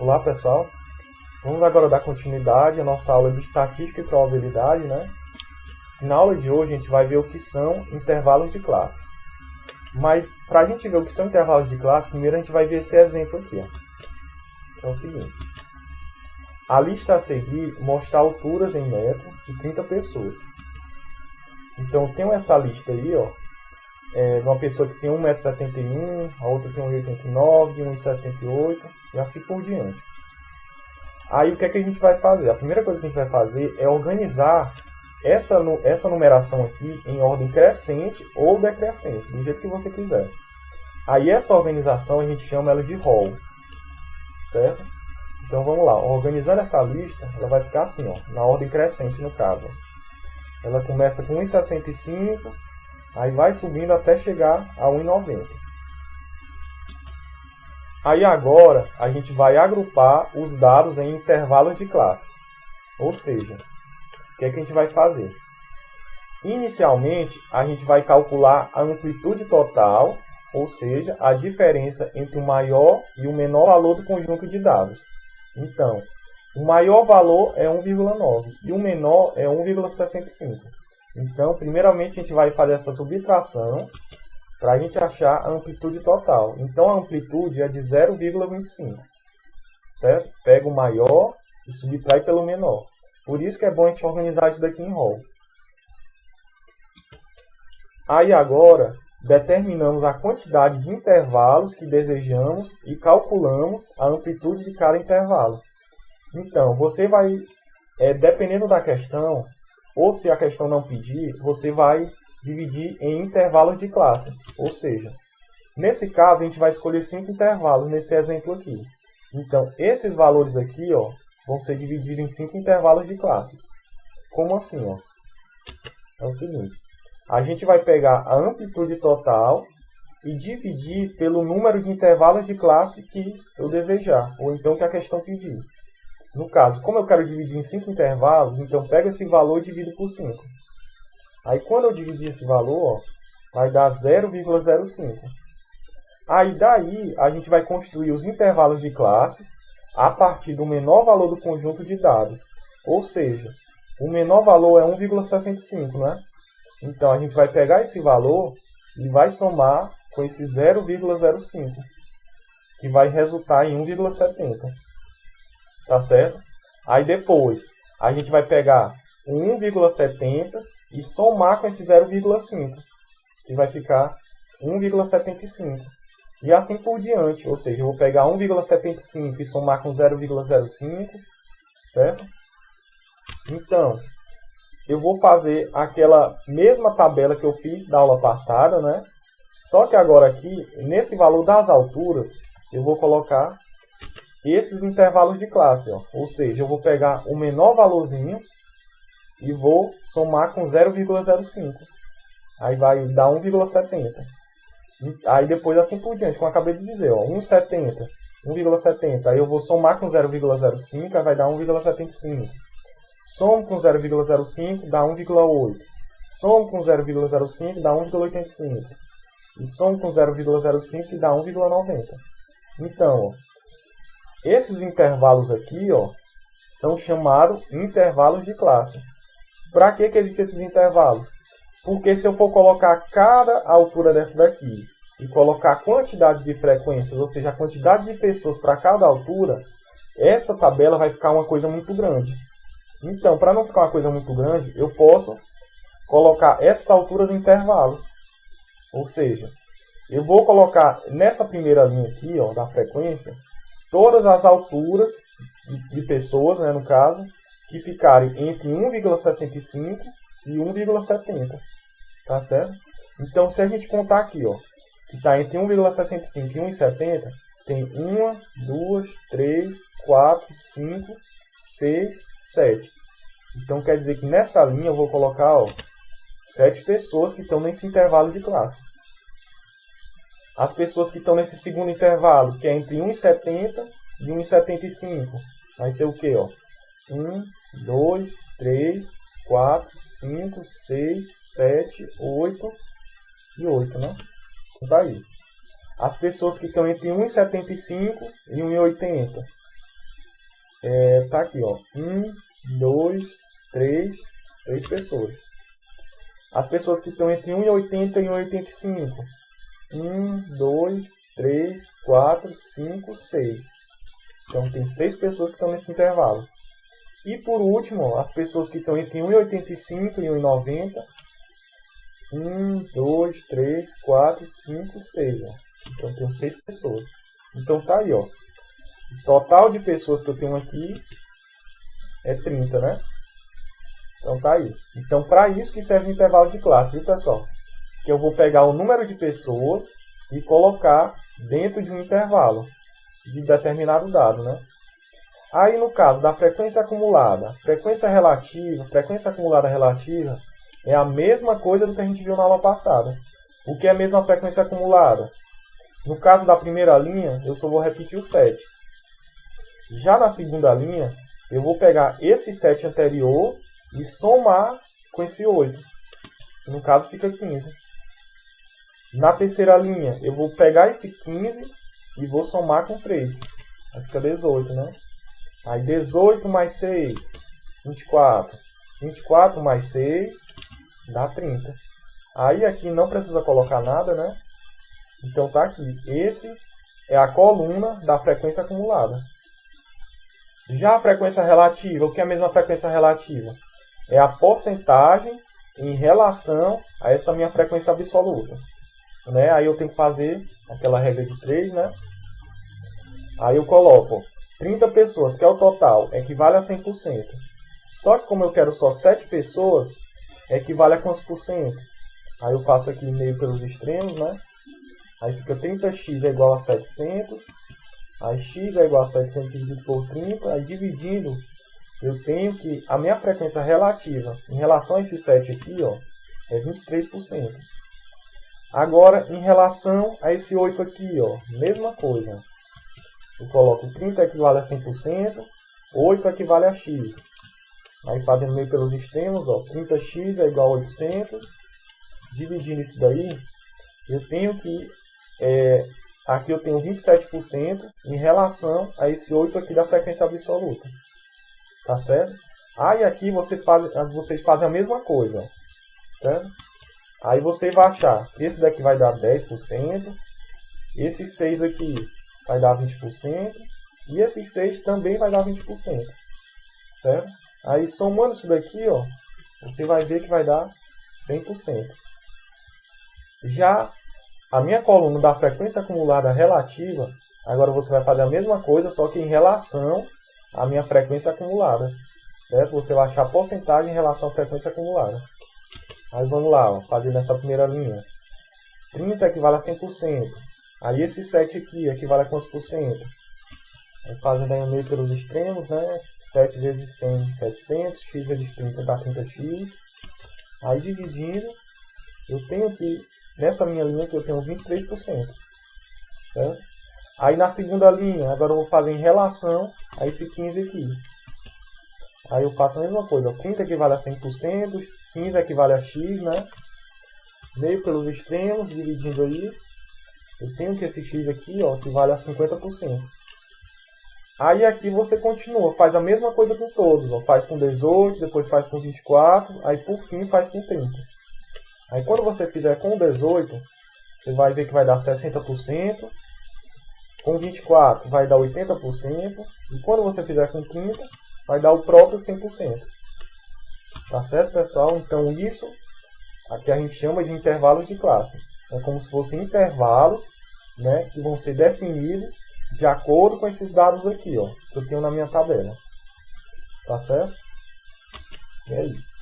Olá pessoal, vamos agora dar continuidade à nossa aula de estatística e probabilidade, né? Na aula de hoje a gente vai ver o que são intervalos de classe. Mas para a gente ver o que são intervalos de classe, primeiro a gente vai ver esse exemplo aqui. Ó. É o seguinte, a lista a seguir mostra alturas em metro de 30 pessoas. Então eu tenho essa lista aí, ó, de uma pessoa que tem 1,71 m, a outra tem 1,89 m, 1,68 m e assim por diante. Aí o que é que a gente vai fazer? A primeira coisa que a gente vai fazer é organizar essa numeração aqui em ordem crescente ou decrescente, do jeito que você quiser. Aí essa organização a gente chama ela de row, certo? Então vamos lá, organizando essa lista, ela vai ficar assim, ó, na ordem crescente no caso. Ela começa com 1,65, aí vai subindo até chegar a 1,90. Aí agora a gente vai agrupar os dados em intervalos de classes. Ou seja, o que é que a gente vai fazer? Inicialmente, a gente vai calcular a amplitude total, ou seja, a diferença entre o maior e o menor valor do conjunto de dados. Então, o maior valor é 1,9 e o menor é 1,65. Então, primeiramente, a gente vai fazer essa subtração para a gente achar a amplitude total. Então, a amplitude é de 0,25. Certo? Pega o maior e subtrai pelo menor. Por isso que é bom a gente organizar isso daqui em row. Aí agora, determinamos a quantidade de intervalos que desejamos e calculamos a amplitude de cada intervalo. Então, você vai, dependendo da questão, ou se a questão não pedir, você vai dividir em intervalos de classe. Ou seja, nesse caso a gente vai escolher 5 intervalos, nesse exemplo aqui. Então, esses valores aqui, ó, vão ser divididos em 5 intervalos de classes. Como assim? Ó? É o seguinte, a gente vai pegar a amplitude total e dividir pelo número de intervalos de classe que eu desejar, ou então que a questão pedir. No caso, como eu quero dividir em 5 intervalos, então pego esse valor e divido por 5. Aí quando eu dividir esse valor, ó, vai dar 0,05. Aí daí a gente vai construir os intervalos de classes a partir do menor valor do conjunto de dados. Ou seja, o menor valor é 1,65, né? Então a gente vai pegar esse valor e vai somar com esse 0,05, que vai resultar em 1,70. Tá certo? Aí depois a gente vai pegar o 1,70 e somar com esse 0,5, que vai ficar 1,75. E assim por diante, ou seja, eu vou pegar 1,75 e somar com 0,05, certo? Então, eu vou fazer aquela mesma tabela que eu fiz da aula passada, né? Só que agora aqui, nesse valor das alturas, eu vou colocar esses intervalos de classe, ó. Ou seja, eu vou pegar o menor valorzinho e vou somar com 0,05. Aí vai dar 1,70. Aí depois assim por diante, como eu acabei de dizer, ó, 1,70, 1,70. Aí eu vou somar com 0,05, aí vai dar 1,75. Somo com 0,05, dá 1,8. Somo com 0,05, dá 1,85. E somo com 0,05 e dá 1,90. Então, ó, esses intervalos aqui, ó, são chamados intervalos de classe. Para que existem esses intervalos? Porque se eu for colocar cada altura dessa daqui e colocar a quantidade de frequências, ou seja, a quantidade de pessoas para cada altura, essa tabela vai ficar uma coisa muito grande. Então, para não ficar uma coisa muito grande, eu posso colocar essas alturas em intervalos. Ou seja, eu vou colocar nessa primeira linha aqui, ó, da frequência, todas as alturas de pessoas, né, no caso, que ficarem entre 1,65 e 1,70. Tá certo? Então, se a gente contar aqui, ó, que está entre 1,65 e 1,70, tem 1, 2, 3, 4, 5, 6, 7. Então, quer dizer que nessa linha eu vou colocar, ó, 7 pessoas que estão nesse intervalo de classe. As pessoas que estão nesse segundo intervalo, que é entre 1,70 e 1,75, vai ser o quê? Ó? 1, 2, 3, 4, 5, 6, 7, 8 e 8, né? Tá aí. As pessoas que estão entre 1,75 e 1,80. tá aqui, ó. 1, 2, 3 pessoas. As pessoas que estão entre 1,80 e 1,85. 1, 2, 3, 4, 5, 6. Então tem 6 pessoas que estão nesse intervalo. E por último, ó, as pessoas que estão entre 1,85 e 1,90. 1, 2, 3, 4, 5, 6. Ó. Então tem 6 pessoas. Então tá aí, ó. O total de pessoas que eu tenho aqui é 30, né? Então tá aí. Então para isso que serve o intervalo de classe, viu, pessoal? Que eu vou pegar o número de pessoas e colocar dentro de um intervalo de determinado dado, né? Aí no caso da frequência acumulada, frequência acumulada relativa é a mesma coisa do que a gente viu na aula passada. O que é a mesma frequência acumulada? No caso da primeira linha, eu só vou repetir o 7. Já na segunda linha, eu vou pegar esse 7 anterior e somar com esse 8. No caso, fica 15. Na terceira linha, eu vou pegar esse 15 e vou somar com 3. Aí fica 18, né? Aí 18 mais 6, 24. 24 mais 6 dá 30. Aí aqui não precisa colocar nada, né? Então tá aqui. Esse é a coluna da frequência acumulada. Já a frequência relativa, o que é a mesma frequência relativa? É a porcentagem em relação a essa minha frequência absoluta. Né? Aí eu tenho que fazer aquela regra de 3, né? Aí eu coloco 30 pessoas, que é o total, equivale a 100%. Só que como eu quero só 7 pessoas, equivale a quantos por cento? Aí eu faço aqui meio pelos extremos, né? Aí fica 30x é igual a 700. Aí x é igual a 700 dividido por 30. Aí dividindo, eu tenho que a minha frequência relativa em relação a esse 7 aqui, ó, é 23%. Agora, em relação a esse 8 aqui, ó, mesma coisa. Eu coloco 30 equivale a 100%, 8 equivale a x. Aí fazendo meio pelos extremos, ó, 30x é igual a 800. Dividindo isso daí, eu tenho que... aqui eu tenho 27% em relação a esse 8 aqui da frequência absoluta. Tá certo? Aí aqui vocês fazem a mesma coisa. Ó, certo? Aí você vai achar que esse daqui vai dar 10%. Esse 6 aqui vai dar 20%. E esse 6 também vai dar 20%. Certo? Aí somando isso daqui, ó, você vai ver que vai dar 100%. Já a minha coluna da frequência acumulada relativa, agora você vai fazer a mesma coisa, só que em relação à minha frequência acumulada. Certo? Você vai achar a porcentagem em relação à frequência acumulada. Aí vamos lá, ó, fazer nessa primeira linha. 30 equivale a 100%. Aí esse 7 aqui equivale a quantos por cento? Aí fazendo aí meio pelos extremos, né? 7 vezes 100, 700. X vezes 30 dá 30x. Aí dividindo, eu tenho que... Nessa minha linha aqui eu tenho 23%. Certo? Aí na segunda linha, agora eu vou fazer em relação a esse 15 aqui. Aí eu faço a mesma coisa. Ó, 30 equivale a 100%, 15 equivale a x, né? Meio pelos extremos, dividindo aí. Eu tenho que esse x aqui, ó, equivale a 50%. Aí aqui você continua, faz a mesma coisa com todos. Ó, faz com 18, depois faz com 24, aí por fim faz com 30. Aí quando você fizer com 18, você vai ver que vai dar 60%. Com 24 vai dar 80%. E quando você fizer com 30, vai dar o próprio 100%. Tá certo, pessoal? Então isso aqui a gente chama de intervalos de classe. É como se fossem intervalos, né, que vão ser definidos de acordo com esses dados aqui, ó, que eu tenho na minha tabela. Tá certo? É isso.